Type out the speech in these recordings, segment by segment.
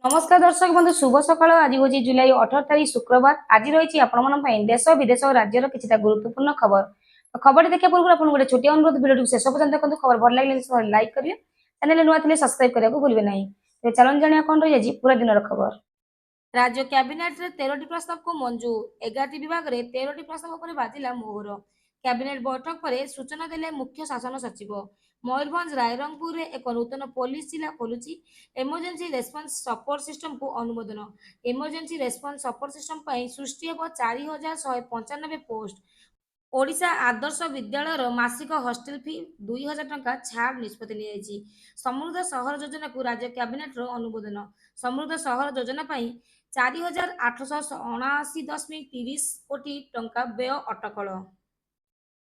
नमस्कार दर्शक बंधु शुभ सकाळ। आज हूँ जुलाई 18 तारीख शुक्रवार। आज रही आपण देश विदेश और राज्यर कि गुरुत्वपूर्ण खबर। तो खबर देखा पूर्व आप गोटे छोटी अनुरोध वीडियो शेष पर्यटन देखो। खबर भल लगे लाइक करेंगे, चैनल नुआ थे सब्सक्राइब करने को भूलिए ना। तो चलन जाना कौन रही आज पूरा दिन खबर। राज्य कैबिनेट रे 13टी प्रस्ताव को मंजूर। 11टी विभाग रे 13टी प्रस्ताव पर बाजिला मोहर। कैबिनेट बैठक पर सूचना देले मुख्य शासन सचिव। मयूरभंज रायरंगपुर रे एक नूतन पुलिस जिला खोलुची। इमरजेंसी रेस्पॉन्स सपोर्ट सिस्टम को अनुमोदन। इमरजेंसी रेस्पॉन्स सपोर्ट सिस्टम पर सृष्टि हे 4195 पोस्ट। ओडिशा आदर्श विद्यालय मासिक हॉस्टेल फी 2000 टंका छाड़ निष्पत्ति लिया। समृद्ध सहर योजना को राज्य कैबिनेट अनुमोदन। समृद्ध सहर योजना पर 4879.30 कोटी टंका व्यय अटकल।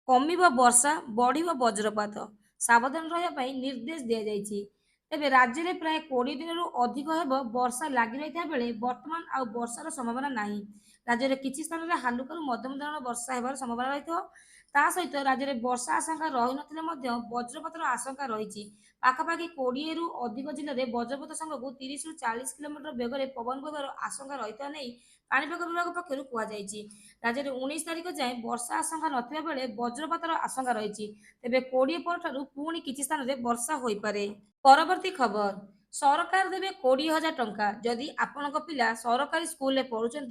कमिब वर्षा बढ़िब वज्रपात सावधान रहा निर्देश दि तेज राज्य में प्राय 20 दिन अधिक हेब वर्षा लगी रही बेले बर्तमान आउ वर्षार संभावना नहीं। राज्य में किसी स्थान में हालुका मध्यम धरण वर्षा होबार संभावना रही। ता सहित राज्य में वर्षा आशंका रही नथिले वज्रपातर आशंका रही। पाखापाखि 20 रु अधिक जिले में वज्रपात संघ 30 रु 40 किलोमीटर बेगर पवन बहर आशंका रही नहीं पाणीपाग विभाग पक्षर कहुଯାଇଛି। राज्य में 19 तारीख जाए वर्षा आशंका नथिबा बेले वज्रपातर आशंका रही। तेबे 20 पर पुणी किसी स्थान में वर्षा हो पारे। परवर्ती खबर सरकार देवे 20,000 टंका। जदि आपण पिला सरकारी स्कूल में पढ़ुंट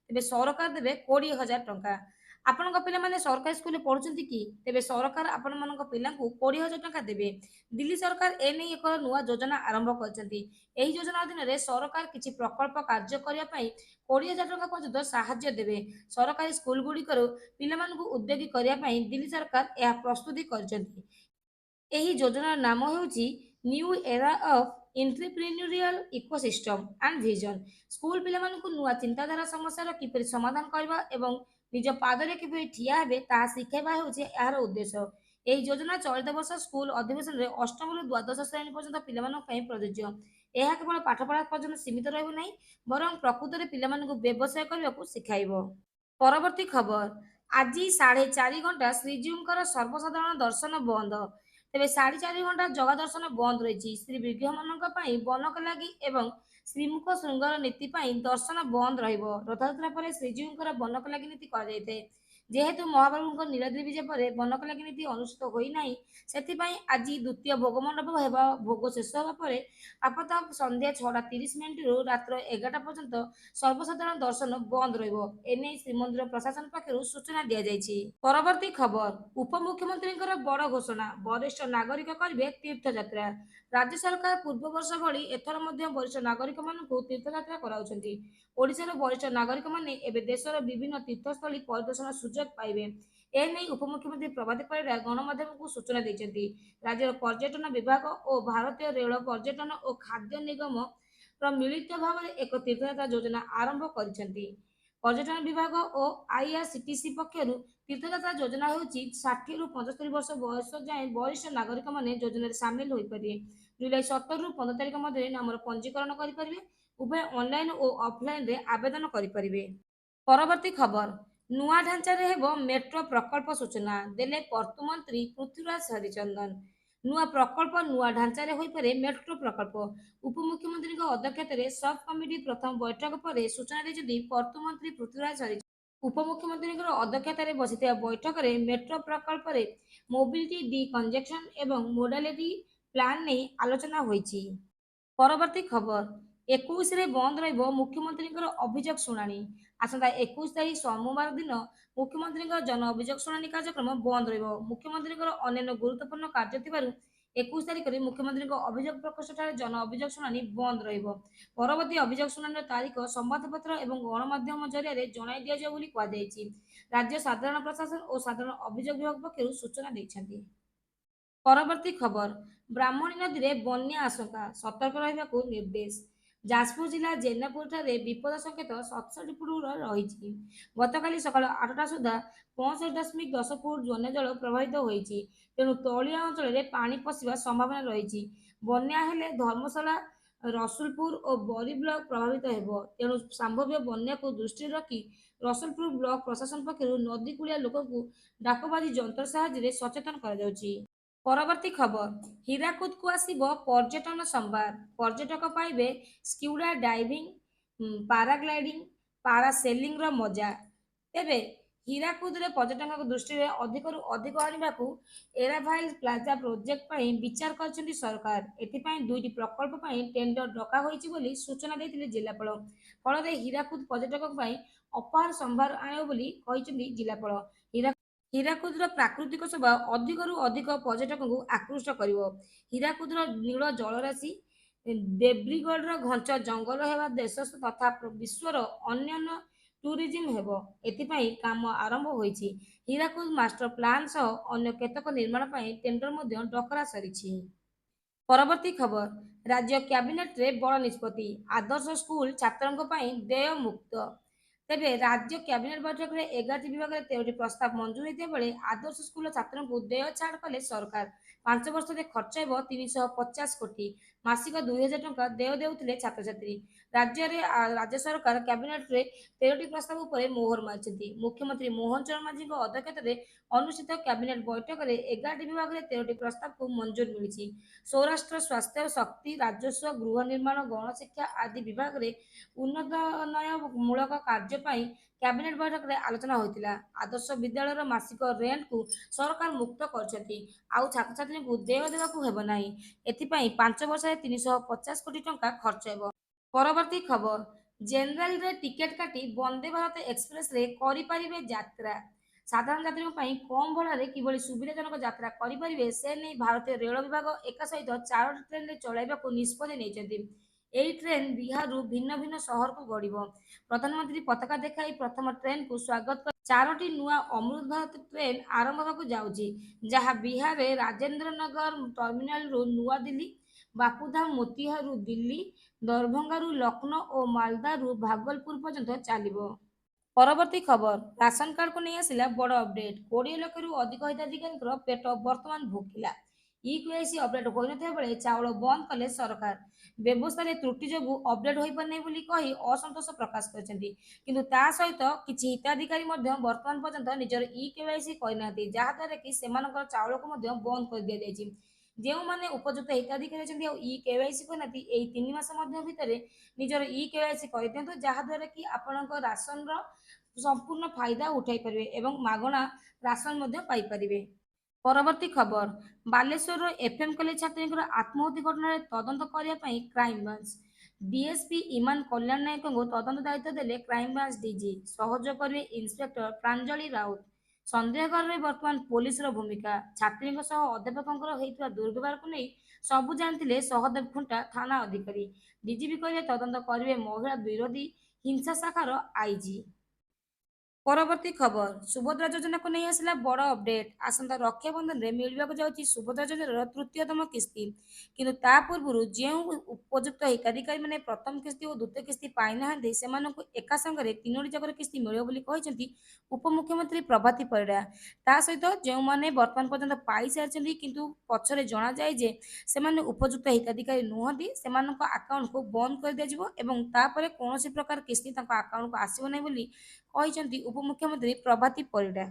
तेज सरकार देवे 20,000 टंका। आपण पिला माने सरकारी स्कूल में पढ़ुंट कि तेज सरकार आपण मान पिला 20,000 टंका देवे। दिल्ली सरकार एने एक नुआ योजना आरंभ कर योजना अधीन सरकार किसी प्रकल्प कार्य करने 20,000 टंका पर्यटन साहाय्य देवे। सरकारी स्कूल गुड़िकर पिला उद्योगी करने दिल्ली सरकार यह प्रस्तुति कर योजनार नाम होउची new era of entrepreneurial ecosystem and vision. School पिलामानंकु नुआ चिंताधारा समस्यार किपरि समाधान करबा एवं निज पादरे किपरि ठिया हेबे ताहा शिखाइबा हेउची एहार उद्देश्य। एही योजना चलित वर्ष स्कूल अधिवेशन रे अष्टम रु द्वादश श्रेणी पर्यंत पिलामानंक पई प्रযোज्य। ଏହା କେवଳ ପାଠପଢ଼ା ପର୍ଯ୍ୟନ୍ତ ସୀମିତ ରହିବ ନାହିଁ ବରଂ ପ୍ରକୃତରେ ପିଲାମାନଙ୍କୁ ବ୍ୟବସାୟ କରିବାକୁ ଶିଖାଇବ। ପରବର୍ତ୍ତୀ ଖବର ଆଜି 4:30 ଘଣ୍ଟା ଶ୍ରୀଜୀଉଙ୍କର ସର୍ବସାଧାରଣ ଦର୍ଶନ ବନ୍ଦ। ତେବେ 4:30 ଘଣ୍ଟା ଜଗା ଦର୍ଶନ ବନ୍ଦ ରହିଛି। ଶ୍ରୀ ବିଗ୍ରହମାନଙ୍କ ପାଇଁ ବନକ ଲାଗି ଏବଂ ଶ୍ରୀମୁଖ ଶୃଙ୍ଗାର ନୀତି ପାଇଁ ଦର୍ଶନ ବନ୍ଦ ରହିବ। ରଥଯାତ୍ରା ପରେ ଶ୍ରୀଜୀଉଙ୍କର ବନକ ଲାଗି ନୀତି କରାଯାଇଥାଏ। ଯେହେତୁ ମହାପ୍ରଭୁଙ୍କ ନୀଳାଦ୍ରି ବିଜେ ପରେ ବନକ ଲାଗି ନୀତି ଅନୁଷ୍ଠିତ ହୋଇନାହିଁ ସେଥିପାଇଁ ଆଜି ଦ୍ୱିତୀୟ ଭୋଗ ମଣ୍ଡପ ହେବା ଭୋଗ ଶେଷ ହେବା ପରେ ଆପାତତଃ ସନ୍ଧ୍ୟା 6:30 ରୁ ରାତ୍ର 11ଟା ପର୍ଯ୍ୟନ୍ତ ସର୍ବସାଧାରଣ ଦର୍ଶନ ବନ୍ଦ ରହିବ। ଏନେଇ ଶ୍ରୀମନ୍ଦିର ପ୍ରଶାସନ ପକ୍ଷରୁ ସୂଚନା ଦିଆଯାଇଛି। ପରବର୍ତ୍ତୀ ଖବର ଉପମୁଖ୍ୟମନ୍ତ୍ରୀଙ୍କର ବଡ଼ ଘୋଷଣା ବରିଷ୍ଠ ନାଗରିକ କରିବେ ତୀର୍ଥଯାତ୍ରା। ରାଜ୍ୟ ସରକାର ପୂର୍ବ ବର୍ଷ ଭଳି ଏଥର ମଧ୍ୟ ବରିଷ୍ଠ ନାଗରିକମାନଙ୍କୁ ତୀର୍ଥଯାତ୍ରା କରାଉଛନ୍ତି। ଓଡ଼ିଶାର ବରିଷ୍ଠ ନାଗରିକମାନେ ଏବେ ଦେଶର ବିଭିନ୍ନ ତୀର୍ଥସ୍ଥଳୀ ପରିଦର୍ଶନ ସୁଯୋଗ ପାଇବେ। ଏନେଇ ଉପମୁଖ୍ୟମନ୍ତ୍ରୀ ପ୍ରଭାତୀ ପରିଡ଼ା ଗଣମାଧ୍ୟମକୁ ସୂଚନା ଦେଇଛନ୍ତି। ରାଜ୍ୟର ପର୍ଯ୍ୟଟନ ବିଭାଗ ଓ ଭାରତୀୟ ରେଳ ପର୍ଯ୍ୟଟନ ଓ ଖାଦ୍ୟ ନିଗମ ମିଳିତ ଭାବରେ ଏକ ତୀର୍ଥଯାତ୍ରା ଯୋଜନା ଆରମ୍ଭ କରିଛନ୍ତି। ପର୍ଯ୍ୟଟନ ବିଭାଗ ଓ ଆଇଆରସିଟିସି ପକ୍ଷରୁ ତୀର୍ଥଯାତ୍ରା ଯୋଜନା ହେଉଛି 60 ରୁ 75 ବର୍ଷ ବୟସ ଯାଏଁ ବରିଷ୍ଠ ନାଗରିକମାନେ ଯୋଜନାରେ ସାମିଲ ହୋଇପାରିବେ। ଜୁଲାଇ 17 ରୁ 15 ତାରିଖ ମଧ୍ୟରେ ନାମର ପଞ୍ଜୀକରଣ କରିପାରିବେ। ଉଭୟ ଅନଲାଇନ ଓ ଅଫଲାଇନରେ ଆବେଦନ କରିପାରିବେ। ପରବର୍ତ୍ତୀ ଖବର ନୂଆ ଢାଞ୍ଚାରେ ହେବ ମେଟ୍ରୋ ପ୍ରକଳ୍ପ ସୂଚନା ଦେଲେ ଅର୍ଥମନ୍ତ୍ରୀ ପୃଥ୍ୱୀରାଜ ହରିଚନ୍ଦନ। ନୂଆ ପ୍ରକଳ୍ପ ନୂଆ ଢାଞ୍ଚାରେ ହୋଇପାରେ ମେଟ୍ରୋ ପ୍ରକଳ୍ପ। ଉପମୁଖ୍ୟମନ୍ତ୍ରୀଙ୍କ ଅଧ୍ୟକ୍ଷତାରେ ସବ୍ କମିଟି ପ୍ରଥମ ବୈଠକ ପରେ ସୂଚନା ଦେଇଛନ୍ତି ଅର୍ଥମନ୍ତ୍ରୀ ପୃଥ୍ୱୀରାଜ ହରିଚନ୍ଦନ। ଉପମୁଖ୍ୟମନ୍ତ୍ରୀଙ୍କ ଅଧ୍ୟକ୍ଷତାରେ ବସିଥିବା ବୈଠକରେ ମେଟ୍ରୋ ପ୍ରକଳ୍ପରେ ମୋବିଲିଟି ଡିକଞ୍ଜେସନ ଏବଂ ମୋଡାଲିଟି ପ୍ଲାନ ନେଇ ଆଲୋଚନା ହୋଇଛି। ପରବର୍ତ୍ତୀ ଖବର 21ରେ ବନ୍ଦ ରହିବ ମୁଖ୍ୟମନ୍ତ୍ରୀଙ୍କର ଅଭିଯୋଗ ଶୁଣାଣି। ଆସନ୍ତା 21 ତାରିଖ ସୋମବାର ଦିନ ମୁଖ୍ୟମନ୍ତ୍ରୀଙ୍କର ଜନ ଅଭିଯୋଗ ଶୁଣାଣି କାର୍ଯ୍ୟକ୍ରମ ବନ୍ଦ ରହିବ। ମୁଖ୍ୟମନ୍ତ୍ରୀଙ୍କର ଅନ୍ୟାନ୍ୟ ଗୁରୁତ୍ୱପୂର୍ଣ୍ଣ କାର୍ଯ୍ୟ ଥିବାରୁ 21 ତାରିଖରେ ମୁଖ୍ୟମନ୍ତ୍ରୀଙ୍କ ଅଭିଯୋଗ ପ୍ରକୋଷ୍ଠଠାରେ ଜନ ଅଭିଯୋଗ ଶୁଣାଣି ବନ୍ଦ ରହିବ। ପରବର୍ତ୍ତୀ ଅଭିଯୋଗ ଶୁଣାଣିର ତାରିଖ ସମ୍ବାଦପତ୍ର ଏବଂ ଗଣମାଧ୍ୟମ ଜରିଆରେ ଜଣାଇ ଦିଆଯିବ ବୋଲି କୁହାଯାଇଛି। ରାଜ୍ୟ ସାଧାରଣ ପ୍ରଶାସନ ଓ ସାଧାରଣ ଅଭିଯୋଗ ବିଭାଗ ପକ୍ଷରୁ ସୂଚନା ଦେଇଛନ୍ତି। ପରବର୍ତ୍ତୀ ଖବର ବ୍ରାହ୍ମଣୀ ନଦୀରେ ବନ୍ୟା ଆଶଙ୍କା ସତର୍କ ରହିବାକୁ ନିର୍ଦ୍ଦେଶ। ଯାଜପୁର ଜିଲ୍ଲା ଜେନାପୁରଠାରେ ବିପଦ ସଂକେତ 67 ଫୁଟ ରହିଛି। ଗତକାଲି ସକାଳ 8ଟା ସୁଦ୍ଧା 65.10 ଫୁଟ ବନ୍ୟାଜଳ ପ୍ରବାହିତ ହୋଇଛି। ତେଣୁ ତଳିଆ ଅଞ୍ଚଳରେ ପାଣି ପଶିବା ସମ୍ଭାବନା ରହିଛି। ବନ୍ୟା ହେଲେ ଧର୍ମଶାଳା ରସୁଲପୁର ଓ ବରୀ ବ୍ଲକ ପ୍ରଭାବିତ ହେବ। ତେଣୁ ସମ୍ଭାବ୍ୟ ବନ୍ୟାକୁ ଦୃଷ୍ଟିରେ ରଖି ରସୁଲପୁର ବ୍ଲକ ପ୍ରଶାସନ ପକ୍ଷରୁ ନଦୀ କୂଳିଆ ଲୋକଙ୍କୁ ଡାକବାଜି ଯନ୍ତ୍ର ସାହାଯ୍ୟରେ ସଚେତନ କରାଯାଉଛି। ପରବର୍ତ୍ତୀ ଖବର, ହୀରାକୁଦକୁ ଆସିବ ପର୍ଯ୍ୟଟନ ସମ୍ଭାର। ପର୍ଯ୍ୟଟକ ପାଇବେ ସ୍କ୍ୟୁଡା ଡାଇଭିଂ, ପାରାଗ୍ଲାଇଡିଂ, ପାରାସେଲିଂର ମଜା। ତେବେ ହୀରାକୁଦରେ ପର୍ଯ୍ୟଟକଙ୍କ ଦୃଷ୍ଟିରେ ଅଧିକରୁ ଅଧିକ ଆଣିବାକୁ ଏରାଭାଇଲ୍ ପ୍ଲାଜା ପ୍ରୋଜେକ୍ଟ ପାଇଁ ବିଚାର କରିଛନ୍ତି ସରକାର। ଏଥିପାଇଁ ଦୁଇଟି ପ୍ରକଳ୍ପ ପାଇଁ ଟେଣ୍ଡର ଡକା ହୋଇଛି ବୋଲି ସୂଚନା ଦେଇଥିଲେ ଜିଲ୍ଲାପାଳ। ଫଳରେ ହୀରାକୁଦ ପର୍ଯ୍ୟଟକଙ୍କ ପାଇଁ ଅପାର ସମ୍ଭାର ଆଣିବ ବୋଲି କହିଛନ୍ତି ଜିଲ୍ଲାପାଳ। ହୀରାକୁଦର ପ୍ରାକୃତିକ ଶୋଭା ଅଧିକରୁ ଅଧିକ ପର୍ଯ୍ୟଟକଙ୍କୁ ଆକୃଷ୍ଟ କରିବ। ହୀରାକୁଦର ନୀଳ ଜଳରାଶି, ଦେବ୍ରିଗଡ଼ର ଘଞ୍ଚ ଜଙ୍ଗଲ ହେବା ଦେଶ ତଥା ବିଶ୍ୱର ଅନ୍ୟାନ୍ୟ ଟୁରିଜିମ୍ ହେବ। ଏଥିପାଇଁ କାମ ଆରମ୍ଭ ହୋଇଛି। ହୀରାକୁଦ ମାଷ୍ଟର ପ୍ଲାନ ସହ ଅନ୍ୟ କେତେକ ନିର୍ମାଣ ପାଇଁ ଟେଣ୍ଡର ମଧ୍ୟ ଡକରା ସରିଛି। ପରବର୍ତ୍ତୀ ଖବର, ରାଜ୍ୟ କ୍ୟାବିନେଟରେ ବଡ଼ ନିଷ୍ପତ୍ତି, ଆଦର୍ଶ ସ୍କୁଲ ଛାତ୍ରଙ୍କ ପାଇଁ ଦେୟ ମୁକ୍ତ। ତେବେ ରାଜ୍ୟ କ୍ୟାବିନେଟ ବୈଠକରେ 11ଟି ବିଭାଗରେ 13ଟି ପ୍ରସ୍ତାବ ମଞ୍ଜୁର ହୋଇଥିବା ବେଳେ ଆଦର୍ଶ ସ୍କୁଲ ଛାତ୍ରଙ୍କୁ ଦେୟ ଛାଡ଼ କଲେ ସରକାର। 5 ବର୍ଷରେ ଖର୍ଚ୍ଚ ହେବ 350 କୋଟି। ମାସିକ 2000 ଟଙ୍କା ଦେୟ ଦେଉଥିଲେ ଛାତ୍ରଛାତ୍ରୀ। ରାଜ୍ୟ ସରକାର କ୍ୟାବିନେଟରେ 13ଟି ପ୍ରସ୍ତାବ ଉପରେ ମୋହର ମାରିଛନ୍ତି। ମୁଖ୍ୟମନ୍ତ୍ରୀ ମୋହନ ଚରଣ ମାଝୀଙ୍କ ଅଧ୍ୟକ୍ଷତାରେ ଅନୁଷ୍ଠିତ କ୍ୟାବିନେଟ ବୈଠକରେ 11ଟି ବିଭାଗରେ 13ଟି ପ୍ରସ୍ତାବକୁ ମଞ୍ଜୁର ମିଳିଛି। ସୌରାଷ୍ଟ୍ର, ସ୍ୱାସ୍ଥ୍ୟ, ଶକ୍ତି, ରାଜସ୍ୱ, ଗୃହ ନିର୍ମାଣ, ଗଣଶିକ୍ଷା ଆଦି ବିଭାଗରେ ଉନ୍ନୟନମୂଳକ କାର୍ଯ୍ୟ ପାଇଁ କ୍ୟାବିନେଟ ବୈଠକରେ ଆଲୋଚନା ହୋଇଥିଲା। ଆଦର୍ଶ ବିଦ୍ୟାଳୟର ମାସିକ ରେଣ୍ଟକୁ ସରକାର ମୁକ୍ତ କରିଛନ୍ତି। ଆଉ ଛାତ୍ରଛାତ୍ରୀଙ୍କୁ ଦେୟ ଦେବାକୁ ହେବ ନାହିଁ। ଏଥିପାଇଁ 5 ବର୍ଷରେ 350 କୋଟି ଟଙ୍କା ଖର୍ଚ୍ଚ ହେବ। ପରବର୍ତ୍ତୀ ଖବର, ଜେନେରାଲରେ ଟିକେଟ କାଟି ବନ୍ଦେ ଭାରତ ଏକ୍ସପ୍ରେସରେ କରିପାରିବେ ଯାତ୍ରା। ସାଧାରଣ ଯାତ୍ରୀଙ୍କ ପାଇଁ କମ୍ ଭଡ଼ାରେ କିଭଳି ସୁବିଧାଜନକ ଯାତ୍ରା କରିପାରିବେ ସେ ନେଇ ଭାରତୀୟ ରେଳ ବିଭାଗ ଏକା ସହିତ 4ଟି ଟ୍ରେନରେ ଚଳାଇବାକୁ ନିଷ୍ପତ୍ତି ନେଇଛନ୍ତି। ଏହି ଟ୍ରେନ ବିହାରରୁ ଭିନ୍ନ ଭିନ୍ନ ସହରକୁ ଗଡ଼ିବ। ପ୍ରଧାନମନ୍ତ୍ରୀ ପତାକା ଦେଖାଇ ପ୍ରଥମ ଟ୍ରେନକୁ ସ୍ୱାଗତ କରି 4ଟି ନୂଆ ଅମୃତ ଭାରତ ଟ୍ରେନ ଆରମ୍ଭ ହେବାକୁ ଯାଉଛି, ଯାହା ବିହାରରେ ରାଜେନ୍ଦ୍ରନଗର ଟର୍ମିନାଲରୁ ନୂଆଦିଲ୍ଲୀ, ବାପୁଧାମ ମୋତିହାରରୁ ଦିଲ୍ଲୀ, ଦରଭଙ୍ଗାରୁ ଲକ୍ଷ୍ନୌ ଓ ମାଲଦାରୁ ଭାଗଲପୁର ପର୍ଯ୍ୟନ୍ତ ଚାଲିବ। ପରବର୍ତ୍ତୀ ଖବର, ରାସନ କାର୍ଡକୁ ନେଇ ଆସିଲା ବଡ଼ ଅପଡେଟ୍। 20 ଲକ୍ଷରୁ ଅଧିକ ହିତାଧିକାରୀଙ୍କର ପେଟ ବର୍ତ୍ତମାନ ଭୋକିଲା। ଇକେୱାଇସି ଅପଡେଟ୍ ହୋଇନଥିବା ବେଳେ ଚାଉଳ ବନ୍ଦ କଲେ ସରକାର। ବ୍ୟବସ୍ଥାରେ ତ୍ରୁଟି ଯୋଗୁଁ ଅପଡେଟ୍ ହୋଇପାରିନାହିଁ ବୋଲି କହି ଅସନ୍ତୋଷ ପ୍ରକାଶ କରିଛନ୍ତି। କିନ୍ତୁ ତା ସହିତ କିଛି ହିତାଧିକାରୀ ମଧ୍ୟ ବର୍ତ୍ତମାନ ପର୍ଯ୍ୟନ୍ତ ନିଜର ଇକେୱାଇସି କରିନାହାନ୍ତି, ଯାହାଦ୍ୱାରା କି ସେମାନଙ୍କର ଚାଉଳକୁ ମଧ୍ୟ ବନ୍ଦ କରିଦିଆଯାଇଛି। ଯେଉଁମାନେ ଉପଯୁକ୍ତ ହିତାଧିକାରୀ ଅଛନ୍ତି ଆଉ ଇକେୱାଇସି କରିନାହାନ୍ତି, ଏହି 3 ମାସ ମଧ୍ୟ ଭିତରେ ନିଜର ଇକେୱାଇସି କରିଦିଅନ୍ତୁ, ଯାହାଦ୍ୱାରା କି ଆପଣଙ୍କ ରାସନର ସମ୍ପୂର୍ଣ୍ଣ ଫାଇଦା ଉଠାଇ ପାରିବେ ଏବଂ ମାଗଣା ରାସନ ମଧ୍ୟ ପାଇପାରିବେ। ପରବର୍ତ୍ତୀ ଖବର, ବାଲେଶ୍ୱରର ଏଫ୍ଏମ୍ କଲେଜ ଛାତ୍ରୀଙ୍କର ଆତ୍ମହତ୍ୟା ଘଟଣାରେ ତଦନ୍ତ କରିବା ପାଇଁ କ୍ରାଇମବ୍ରାଞ୍ଚ। ଡିଏସ୍ପି ଇମାନ କଲ୍ୟାଣ ନାୟକଙ୍କୁ ତଦନ୍ତ ଦାୟିତ୍ୱ ଦେଲେ କ୍ରାଇମବ୍ରାଞ୍ଚ ଡିଜି। ସହଯୋଗ କରିବେ ଇନ୍ସପେକ୍ଟର ପ୍ରାଞ୍ଜଳି ରାଉତ। ସନ୍ଦେହକାରରେ ବର୍ତ୍ତମାନ ପୋଲିସର ଭୂମିକା। ଛାତ୍ରୀଙ୍କ ସହ ଅଧ୍ୟାପକଙ୍କର ହୋଇଥିବା ଦୁର୍ବ୍ୟବହାରକୁ ନେଇ ସବୁ ଜାଣିଥିଲେ ସହଦେବ ଖୁଣ୍ଟା ଥାନା ଅଧିକାରୀ। ଡିଜିପି କହିଲେ ତଦନ୍ତ କରିବେ ମହିଳା ବିରୋଧୀ ହିଂସା ଶାଖାର ଆଇଜି। ପରବର୍ତ୍ତୀ ଖବର, ସୁଭଦ୍ରା ଯୋଜନାକୁ ନେଇ ଆସିଲା ବଡ଼ ଅପଡେଟ୍। ଆସନ୍ତା ରକ୍ଷାବନ୍ଧନରେ ମିଳିବାକୁ ଯାଉଛି ସୁଭଦ୍ରା ଯୋଜନାର ତୃତୀୟତମ କିସ୍ତି। କିନ୍ତୁ ତା ପୂର୍ବରୁ ଯେଉଁ ଉପଯୁକ୍ତ ହିତାଧିକାରୀମାନେ ପ୍ରଥମ କିସ୍ତି ଓ ଦ୍ୱିତୀୟ କିସ୍ତି ପାଇନାହାନ୍ତି, ସେମାନଙ୍କୁ ଏକା ସାଙ୍ଗରେ 3ଟି ଯାକର କିସ୍ତି ମିଳିବ ବୋଲି କହିଛନ୍ତି ଉପମୁଖ୍ୟମନ୍ତ୍ରୀ ପ୍ରଭାତୀ ପରିଡ଼ା। ତା ସହିତ ଯେଉଁମାନେ ବର୍ତ୍ତମାନ ପର୍ଯ୍ୟନ୍ତ ପାଇସାରିଛନ୍ତି କିନ୍ତୁ ପଛରେ ଜଣାଯାଏ ଯେ ସେମାନେ ଉପଯୁକ୍ତ ହିତାଧିକାରୀ ନୁହନ୍ତି, ସେମାନଙ୍କ ଆକାଉଣ୍ଟକୁ ବନ୍ଦ କରିଦିଆଯିବ ଏବଂ ତାପରେ କୌଣସି ପ୍ରକାର କିସ୍ତି ତାଙ୍କ ଆକାଉଣ୍ଟକୁ ଆସିବ ନାହିଁ ବୋଲି କହିଛନ୍ତି ଉପମୁଖ୍ୟମନ୍ତ୍ରୀ ପ୍ରଭାତୀ ପରିଡ଼ା।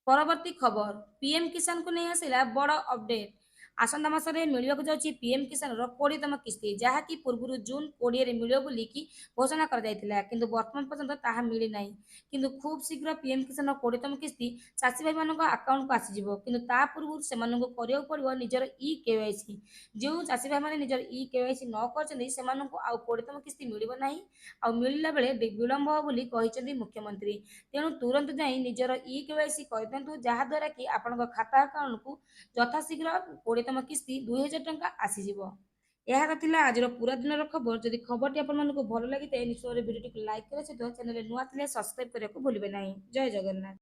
ପରବର୍ତ୍ତୀ ଖବର, ପିଏମ୍ କିଷାନକୁ ନେଇ ଆସିଲା ବଡ଼ ଅପଡେଟ୍। ଆସନ୍ତା ମାସରେ ମିଳିବାକୁ ଯାଉଛି ପିଏମ୍ କିଷାନର 20ତମ କିସ୍ତି, ଯାହାକି ପୂର୍ବରୁ ଜୁନ 20ରେ ମିଳିବ ବୋଲିକି ଘୋଷଣା କରାଯାଇଥିଲା, କିନ୍ତୁ ବର୍ତ୍ତମାନ ପର୍ଯ୍ୟନ୍ତ ତାହା ମିଳିନାହିଁ। କିନ୍ତୁ ଖୁବ୍ ଶୀଘ୍ର ପିଏମ୍ କିଷାନର 20ତମ କିସ୍ତି ଚାଷୀଭାଇମାନଙ୍କ ଆକାଉଣ୍ଟକୁ ଆସିଯିବ। କିନ୍ତୁ ତା ପୂର୍ବରୁ ସେମାନଙ୍କୁ କରିବାକୁ ପଡ଼ିବ ନିଜର ଇକେୱାଇସି। ଯେଉଁ ଚାଷୀଭାଇମାନେ ନିଜର ଇକେୱାଇସି ନ କରିଛନ୍ତି ସେମାନଙ୍କୁ ଆଉ 20ତମ କିସ୍ତି ମିଳିବ ନାହିଁ, ଆଉ ମିଳିଲା ବେଳେ ବିଳମ୍ବ ହେବ ବୋଲି କହିଛନ୍ତି ମୁଖ୍ୟମନ୍ତ୍ରୀ। ତେଣୁ ତୁରନ୍ତ ଯାଇ ନିଜର ଇକେୱାଇସି କରିଦିଅନ୍ତୁ, ଯାହାଦ୍ୱାରା କି ଆପଣଙ୍କ ଖାତା ଆକାଉଣ୍ଟକୁ ଯଥାଶୀଘ୍ର 20ତମ କିସ୍ତି 2000 ଟଙ୍କା ଆସିଯିବ। ଏହାର ଥିଲା ଆଜିର ପୁରା ଦିନର ଖବର। ଯଦି ଖବରଟି ଆପଣମାନଙ୍କୁ ଭଲ ଲାଗିଥାଏ ନିଶ୍ଚୟ ଭିଡ଼ିଓଟିକୁ ଲାଇକ୍ କରିବା ସହିତ ଚ୍ୟାନେଲରେ ନୂଆ ଥିଲେ ସବସ୍କ୍ରାଇବ୍ କରିବାକୁ ଭୁଲିବେ ନାହିଁ। ଜୟ ଜଗନ୍ନାଥ।